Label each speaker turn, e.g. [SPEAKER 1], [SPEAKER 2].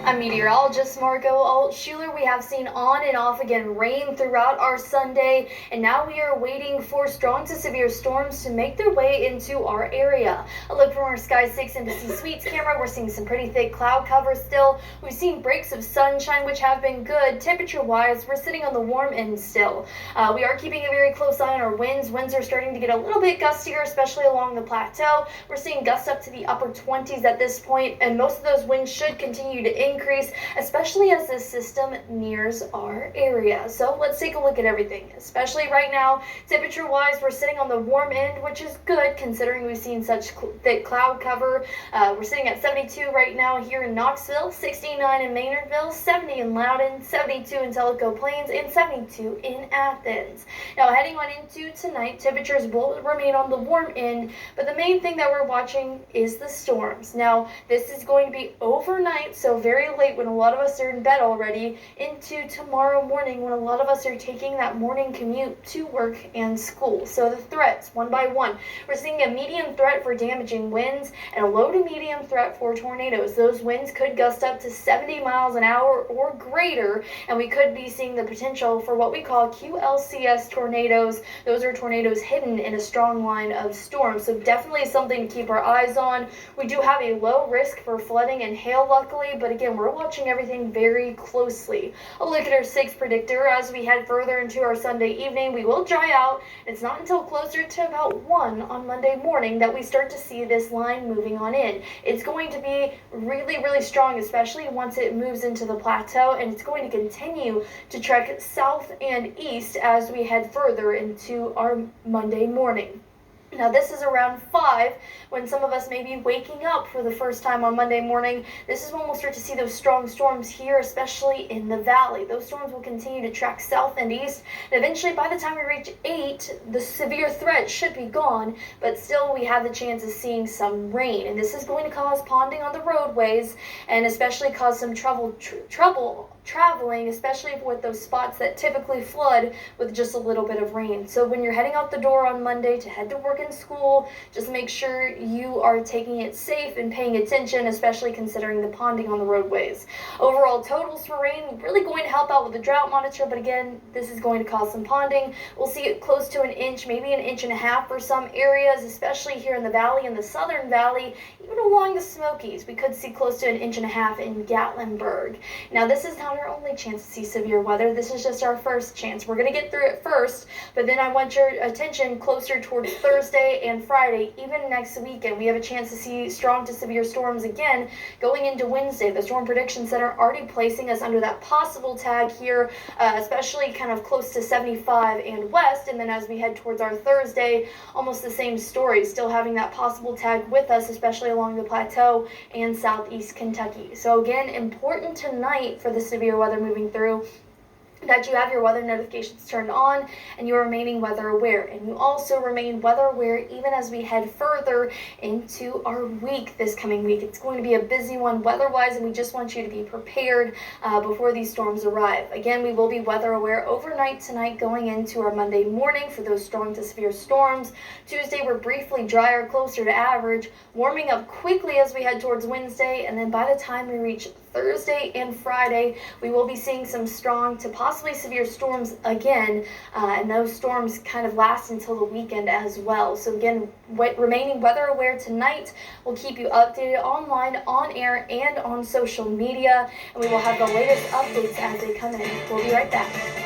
[SPEAKER 1] I'm meteorologist Margot Altschuler. We have seen on and off again rain throughout our Sunday, and now we are waiting for strong to severe storms to make their way into our area. A look from our Sky 6 Embassy Suites camera, we're seeing some pretty thick cloud cover still. We've seen breaks of sunshine, which have been good. Temperature-wise, we're sitting on the warm end still. We are keeping a very close eye on our winds. Winds are starting to get a little bit gustier, especially along the plateau. We're seeing gusts up to the upper 20s at this point, and most of those winds should continue to increase, especially as this system nears our area. So let's take a look at everything, especially right now. Temperature wise, we're sitting on the warm end, which is good considering we've seen such thick cloud cover. We're sitting at 72 right now here in Knoxville, 69 in Maynardville, 70 in Loudoun, 72 in Tellico Plains, and 72 in Athens. Now heading on into tonight, temperatures will remain on the warm end, but the main thing that we're watching is the storms. Now this is going to be overnight, so very late when a lot of us are in bed already, into tomorrow morning when a lot of us are taking that morning commute to work and school. So the threats, one by one. We're seeing a medium threat for damaging winds and a low to medium threat for tornadoes. Those winds could gust up to 70 miles an hour or greater, and we could be seeing the potential for what we call QLCS tornadoes. Those are tornadoes hidden in a strong line of storms, so definitely something to keep our eyes on. We do have a low risk for flooding and hail, luckily, but again, we're watching everything very closely. A look at our 6 predictor as we head further into our Sunday evening. We will dry out. It's not until closer to about 1 on Monday morning that we start to see this line moving on in. It's going to be really strong, especially once it moves into the plateau, and it's going to continue to trek south and east as we head further into our Monday morning. Now this is around 5 when some of us may be waking up for the first time on Monday morning. This is when we'll start to see those strong storms here, especially in the valley. Those storms will continue to track south and east, and eventually by the time we reach 8, the severe threat should be gone, but still we have the chance of seeing some rain, and this is going to cause ponding on the roadways and especially cause some trouble traveling, especially with those spots that typically flood with just a little bit of rain. So when you're heading out the door on Monday to head to work and school, just make sure you are taking it safe and paying attention, especially considering the ponding on the roadways. Overall totals for rain really going to help out with the drought monitor, but again, this is going to cause some ponding. We'll see it close to an inch, maybe an inch and a half for some areas, especially here in the valley, in the southern valley, even along the Smokies. We could see close to an inch and a half in Gatlinburg. Now this is not our only chance to see severe weather. This is just our first chance. We're going to get through it first, but then I want your attention closer towards Thursday and Friday, even next weekend. We have a chance to see strong to severe storms again going into Wednesday. The Storm Prediction Center already placing us under that possible tag here, especially kind of close to 75 and west, and then as we head towards our Thursday, almost the same story, still having that possible tag with us, especially along the plateau and southeast Kentucky. So again, important tonight for the severe weather moving through, that you have your weather notifications turned on and you're remaining weather aware, and you also remain weather aware even as we head further into our week this coming week. It's going to be a busy one weather-wise, and we just want you to be prepared before these storms arrive. Again, we will be weather aware overnight tonight going into our Monday morning for those strong to severe storms. Tuesday, we're briefly drier, closer to average, warming up quickly as we head towards Wednesday, and then by the time we reach Thursday and Friday, we will be seeing some strong to possibly severe storms again, and those storms kind of last until the weekend as well. So again, remaining weather aware tonight. We'll keep you updated online, on air, and on social media, and we will have the latest updates as they come in. We'll be right back.